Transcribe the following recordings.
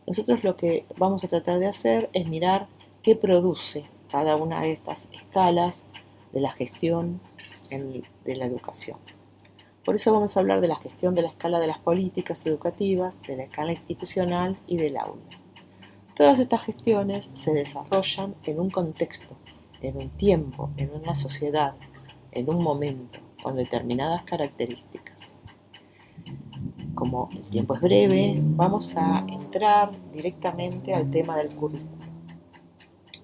Nosotros lo que vamos a tratar de hacer es mirar qué produce cada una de estas escalas de la gestión de la educación. Por eso vamos a hablar de la gestión de la escala de las políticas educativas, de la escala institucional y del aula. Todas estas gestiones se desarrollan en un contexto, en un tiempo, en una sociedad, en un momento, con determinadas características. Como el tiempo es breve, vamos a entrar directamente al tema del currículum.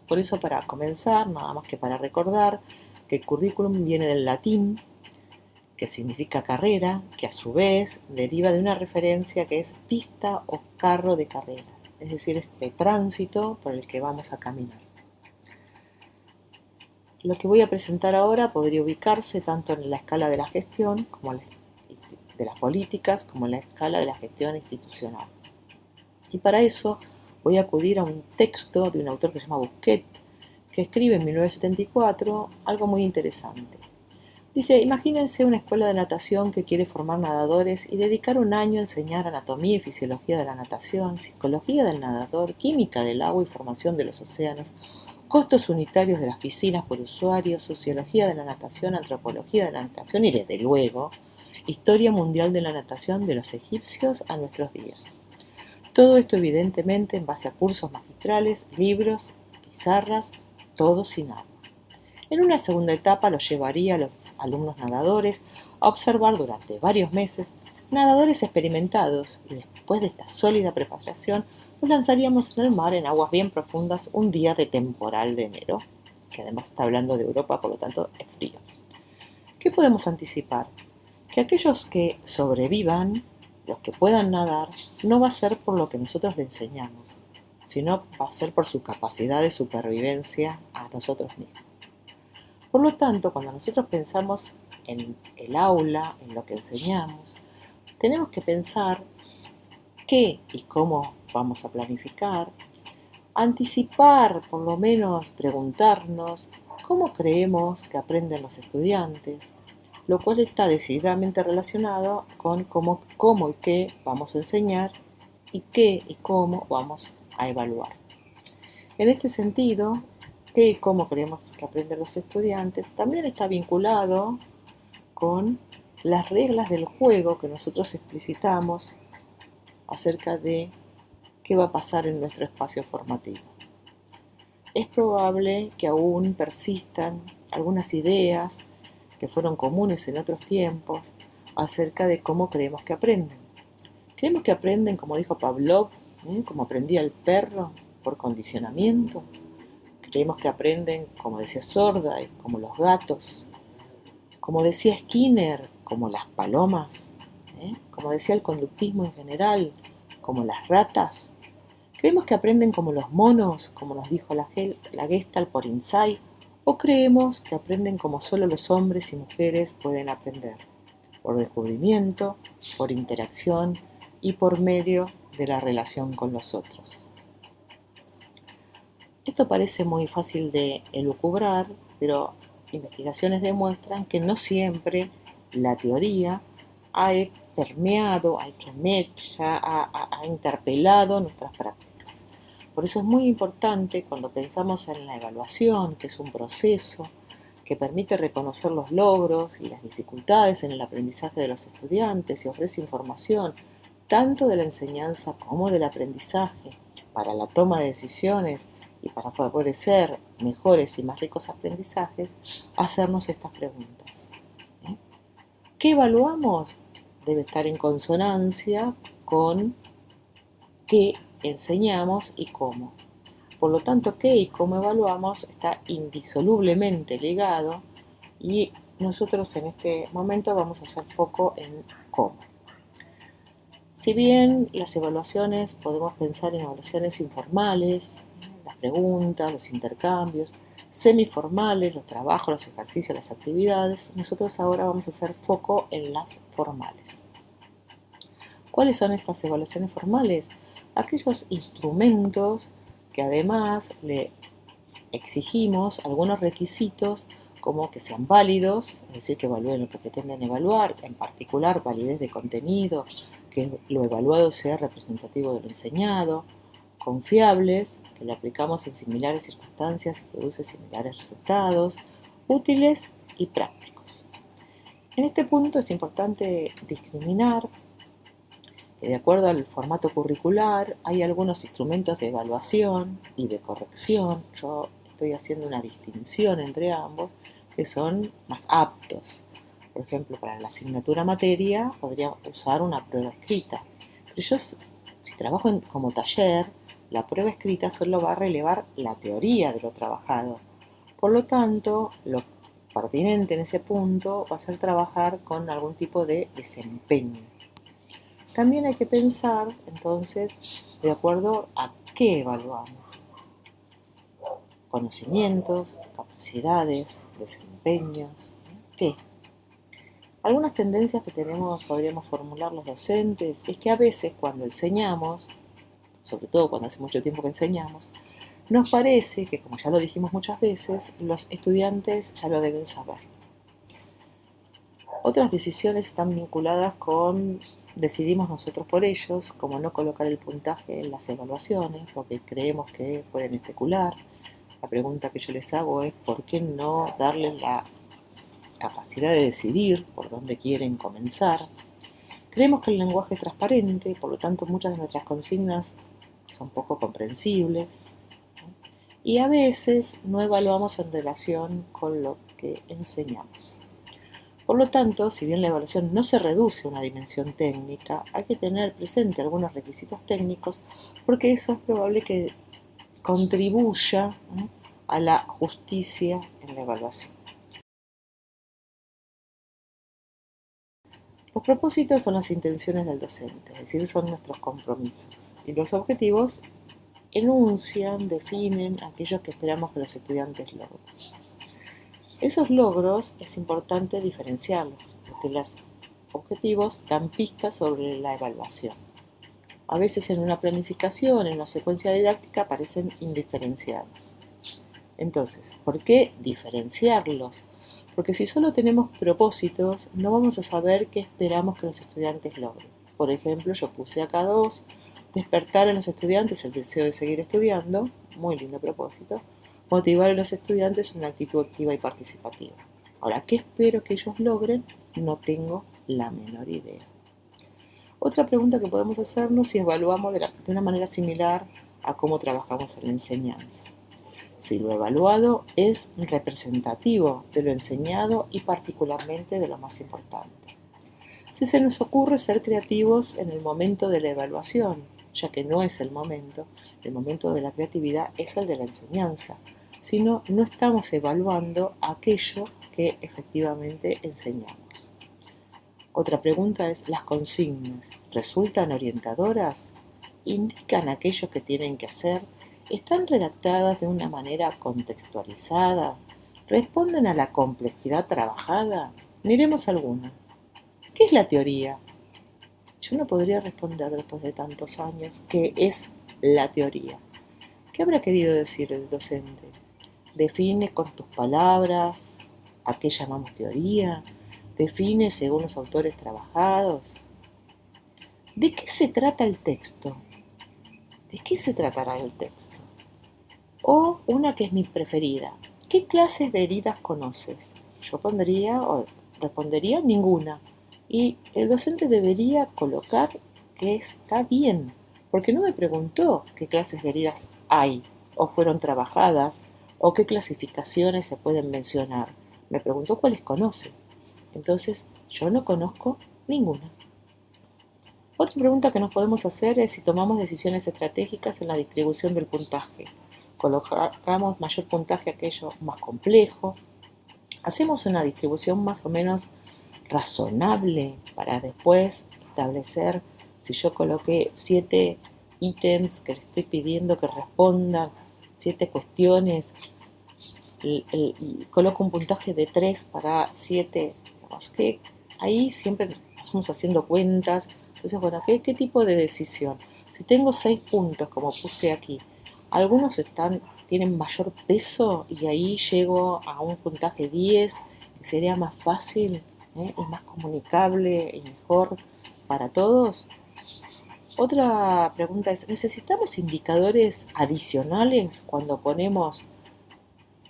Por eso, para comenzar, nada más que para recordar que el currículum viene del latín, que significa carrera, que a su vez deriva de una referencia que es pista o carro de carreras, es decir, este tránsito por el que vamos a caminar. Lo que voy a presentar ahora podría ubicarse tanto en la escala de la gestión como de las políticas como en la escala de la gestión institucional. Y para eso voy a acudir a un texto de un autor que se llama Busquet, que escribe en 1974 algo muy interesante. Dice, imagínense una escuela de natación que quiere formar nadadores y dedicar un año a enseñar anatomía y fisiología de la natación, psicología del nadador, química del agua y formación de los océanos, costos unitarios de las piscinas por usuario, sociología de la natación, antropología de la natación y, desde luego, historia mundial de la natación de los egipcios a nuestros días. Todo esto evidentemente en base a cursos magistrales, libros, pizarras, todo sin agua. En una segunda etapa los llevaría a los alumnos nadadores a observar durante varios meses nadadores experimentados y después de esta sólida preparación los lanzaríamos en el mar en aguas bien profundas un día de temporal de enero, que además está hablando de Europa, por lo tanto es frío. ¿Qué podemos anticipar? Que aquellos que sobrevivan, los que puedan nadar, no va a ser por lo que nosotros le enseñamos, sino va a ser por su capacidad de supervivencia a nosotros mismos. Por lo tanto, cuando nosotros pensamos en el aula, en lo que enseñamos, tenemos que pensar qué y cómo vamos a planificar, anticipar, por lo menos preguntarnos cómo creemos que aprenden los estudiantes, lo cual está decididamente relacionado con cómo y qué vamos a enseñar y qué y cómo vamos a evaluar. En este sentido, qué y cómo creemos que aprenden los estudiantes también está vinculado con las reglas del juego que nosotros explicitamos acerca de qué va a pasar en nuestro espacio formativo. Es probable que aún persistan algunas ideas que fueron comunes en otros tiempos acerca de cómo creemos que aprenden. Creemos que aprenden, como dijo Pavlov, como aprendía el perro, por condicionamiento. Creemos que aprenden, como decía Sorday, como los gatos, como decía Skinner, como las palomas, como decía el conductismo en general, como las ratas. Creemos que aprenden como los monos, como nos dijo la Gestalt por Insight, o creemos que aprenden como solo los hombres y mujeres pueden aprender, por descubrimiento, por interacción y por medio de la relación con los otros. Esto parece muy fácil de elucubrar, pero investigaciones demuestran que no siempre la teoría ha permeado, ha hecho mecha, ha interpelado nuestras prácticas. Por eso es muy importante cuando pensamos en la evaluación, que es un proceso que permite reconocer los logros y las dificultades en el aprendizaje de los estudiantes y ofrece información tanto de la enseñanza como del aprendizaje para la toma de decisiones y para favorecer mejores y más ricos aprendizajes, hacernos estas preguntas. ¿Qué evaluamos? Debe estar en consonancia con qué enseñamos y cómo. Por lo tanto, qué y cómo evaluamos está indisolublemente ligado y nosotros en este momento vamos a hacer foco en cómo. Si bien las evaluaciones podemos pensar en evaluaciones informales, las preguntas, los intercambios, semiformales, los trabajos, los ejercicios, las actividades, nosotros ahora vamos a hacer foco en las formales. ¿Cuáles son estas evaluaciones formales? Aquellos instrumentos que además le exigimos algunos requisitos como que sean válidos, es decir, que evalúen lo que pretenden evaluar, en particular validez de contenido, que lo evaluado sea representativo de lo enseñado, confiables, que lo aplicamos en similares circunstancias y produce similares resultados, útiles y prácticos. En este punto es importante discriminar que de acuerdo al formato curricular hay algunos instrumentos de evaluación y de corrección. Yo estoy haciendo una distinción entre ambos que son más aptos. Por ejemplo, para la asignatura materia podría usar una prueba escrita. Pero yo, si trabajo como taller, la prueba escrita solo va a relevar la teoría de lo trabajado. Por lo tanto, lo pertinente en ese punto va a ser trabajar con algún tipo de desempeño. También hay que pensar, entonces, de acuerdo a qué evaluamos. Conocimientos, capacidades, desempeños, ¿qué? Algunas tendencias que podríamos formular los docentes, es que a veces cuando enseñamos, sobre todo cuando hace mucho tiempo que enseñamos, nos parece que, como ya lo dijimos muchas veces, los estudiantes ya lo deben saber. Otras decisiones están vinculadas con decidimos nosotros por ellos, como no colocar el puntaje en las evaluaciones, porque creemos que pueden especular. La pregunta que yo les hago es ¿por qué no darles la capacidad de decidir por dónde quieren comenzar? Creemos que el lenguaje es transparente, por lo tanto muchas de nuestras consignas son poco comprensibles, ¿no? Y a veces no evaluamos en relación con lo que enseñamos. Por lo tanto, si bien la evaluación no se reduce a una dimensión técnica, hay que tener presente algunos requisitos técnicos porque eso es probable que contribuya a la justicia en la evaluación. Los propósitos son las intenciones del docente, es decir, son nuestros compromisos. Y los objetivos enuncian, definen aquellos que esperamos que los estudiantes logren. Esos logros es importante diferenciarlos, porque los objetivos dan pistas sobre la evaluación. A veces en una planificación, en una secuencia didáctica, parecen indiferenciados. Entonces, ¿por qué diferenciarlos? Porque si solo tenemos propósitos, no vamos a saber qué esperamos que los estudiantes logren. Por ejemplo, yo puse acá 2, despertar en los estudiantes el deseo de seguir estudiando, muy lindo propósito, motivar a los estudiantes una actitud activa y participativa. Ahora, ¿qué espero que ellos logren? No tengo la menor idea. Otra pregunta que podemos hacernos si evaluamos de una manera similar a cómo trabajamos en la enseñanza. Si lo evaluado es representativo de lo enseñado y particularmente de lo más importante. Si se nos ocurre ser creativos en el momento de la evaluación, ya que no es el momento de la creatividad es el de la enseñanza, sino no estamos evaluando aquello que efectivamente enseñamos. Otra pregunta es, ¿las consignas resultan orientadoras? ¿Indican aquello que tienen que hacer? ¿Están redactadas de una manera contextualizada? ¿Responden a la complejidad trabajada? Miremos alguna. ¿Qué es la teoría? Yo no podría responder después de tantos años qué es la teoría. ¿Qué habrá querido decir el docente? Define con tus palabras a qué llamamos teoría. Define según los autores trabajados. ¿De qué se trata el texto? ¿De qué se tratará el texto? O una que es mi preferida. ¿Qué clases de heridas conoces? Yo pondría o respondería ninguna. Y el docente debería colocar que está bien, porque no me preguntó qué clases de heridas hay, o fueron trabajadas, o qué clasificaciones se pueden mencionar. Me preguntó cuáles conoce. Entonces, yo no conozco ninguna. Otra pregunta que nos podemos hacer es si tomamos decisiones estratégicas en la distribución del puntaje. Colocamos mayor puntaje a aquello más complejo. Hacemos una distribución más o menos razonable para después establecer si yo coloqué 7 ítems que le estoy pidiendo que respondan, 7 cuestiones, y coloco un puntaje de 3 para 7, que ahí siempre estamos haciendo cuentas. Entonces, bueno, ¿qué tipo de decisión? Si tengo 6 puntos, como puse aquí, algunos tienen mayor peso y ahí llego a un puntaje 10, que sería más fácil y más comunicable y mejor para todos. Otra pregunta es, ¿necesitamos indicadores adicionales cuando ponemos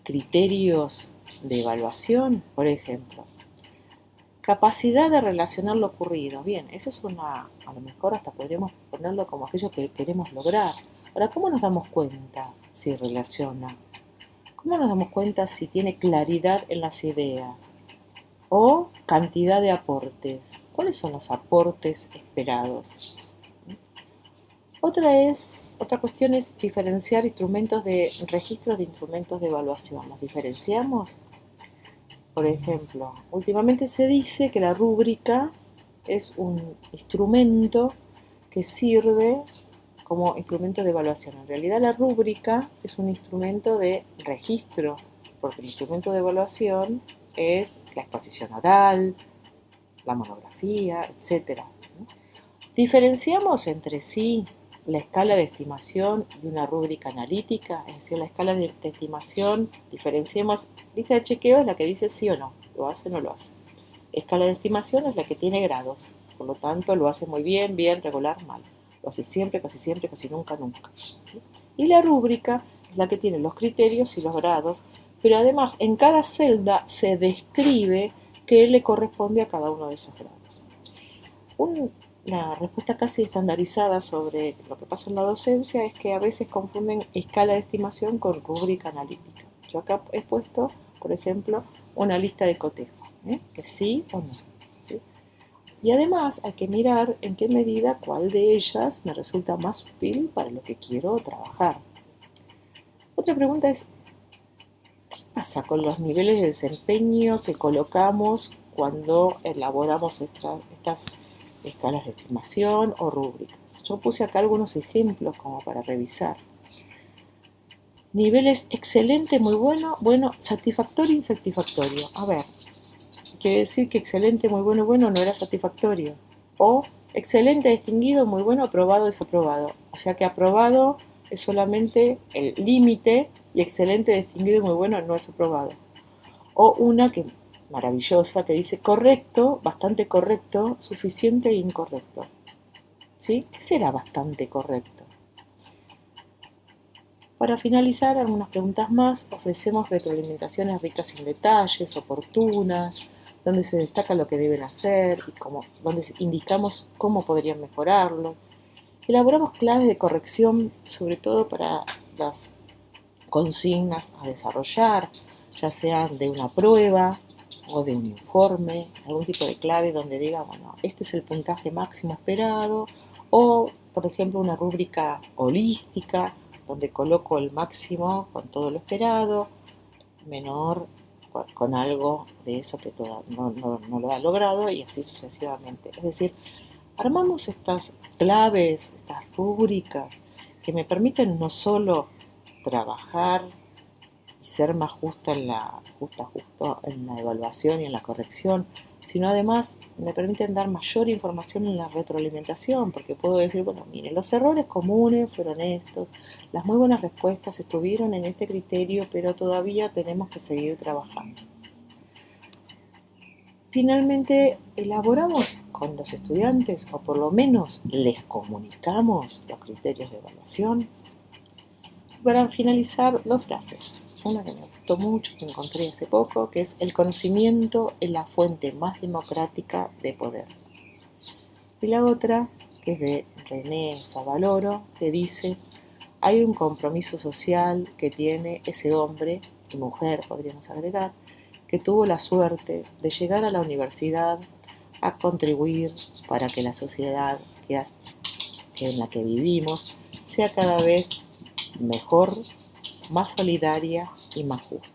criterios de evaluación? Por ejemplo, capacidad de relacionar lo ocurrido. Bien, eso es a lo mejor hasta podríamos ponerlo como aquello que queremos lograr. Ahora, ¿cómo nos damos cuenta si relaciona? ¿Cómo nos damos cuenta si tiene claridad en las ideas? O cantidad de aportes. ¿Cuáles son los aportes esperados? Otra cuestión es diferenciar registros de instrumentos de evaluación. ¿Los diferenciamos? Por ejemplo, últimamente se dice que la rúbrica es un instrumento que sirve como instrumento de evaluación. En realidad la rúbrica es un instrumento de registro, porque el instrumento de evaluación es la exposición oral, la monografía, etc. Diferenciamos entre sí la escala de estimación y una rúbrica analítica, es decir, la escala de estimación, diferenciemos, lista de chequeo es la que dice sí o no, lo hace o no lo hace. Escala de estimación es la que tiene grados, por lo tanto lo hace muy bien, bien, regular, mal. Lo hace siempre, casi nunca, nunca. ¿Sí? Y la rúbrica es la que tiene los criterios y los grados, pero además en cada celda se describe qué le corresponde a cada uno de esos grados. Una respuesta casi estandarizada sobre lo que pasa en la docencia es que a veces confunden escala de estimación con rúbrica analítica. Yo acá he puesto, por ejemplo, una lista de cotejo, que sí o no. ¿Sí? Y además hay que mirar en qué medida cuál de ellas me resulta más útil para lo que quiero trabajar. Otra pregunta es, ¿qué pasa con los niveles de desempeño que colocamos cuando elaboramos estas escalas de estimación o rúbricas? Yo puse acá algunos ejemplos como para revisar. Niveles excelente, muy bueno, bueno, satisfactorio, insatisfactorio. A ver, quiere decir que excelente, muy bueno, bueno no era satisfactorio. O excelente, distinguido, muy bueno, aprobado, desaprobado. O sea que aprobado es solamente el límite y excelente, distinguido y muy bueno no es aprobado. O una que maravillosa que dice correcto, bastante correcto, suficiente e incorrecto. ¿Sí? ¿Qué será bastante correcto? Para finalizar, algunas preguntas más. Ofrecemos retroalimentaciones ricas en detalles, oportunas, donde se destaca lo que deben hacer y donde indicamos cómo podrían mejorarlo. Elaboramos claves de corrección, sobre todo para las consignas a desarrollar, ya sean de una prueba o de un informe, algún tipo de clave donde diga, bueno, este es el puntaje máximo esperado, o por ejemplo una rúbrica holística donde coloco el máximo con todo lo esperado, menor con algo de eso que no lo ha logrado y así sucesivamente. Es decir, armamos estas claves, estas rúbricas que me permiten no solo trabajar y ser más justo en la evaluación y en la corrección, sino además me permiten dar mayor información en la retroalimentación, porque puedo decir, bueno, mire, los errores comunes fueron estos, las muy buenas respuestas estuvieron en este criterio, pero todavía tenemos que seguir trabajando. Finalmente, elaboramos con los estudiantes, o por lo menos les comunicamos los criterios de evaluación. Para finalizar, 2 frases. Una que me gustó mucho, que encontré hace poco, que es: el conocimiento es la fuente más democrática de poder. Y la otra, que es de René Favaloro, que dice: hay un compromiso social que tiene ese hombre, y mujer podríamos agregar, que tuvo la suerte de llegar a la universidad a contribuir para que la sociedad en la que vivimos sea cada vez mejor, más solidaria y más justa.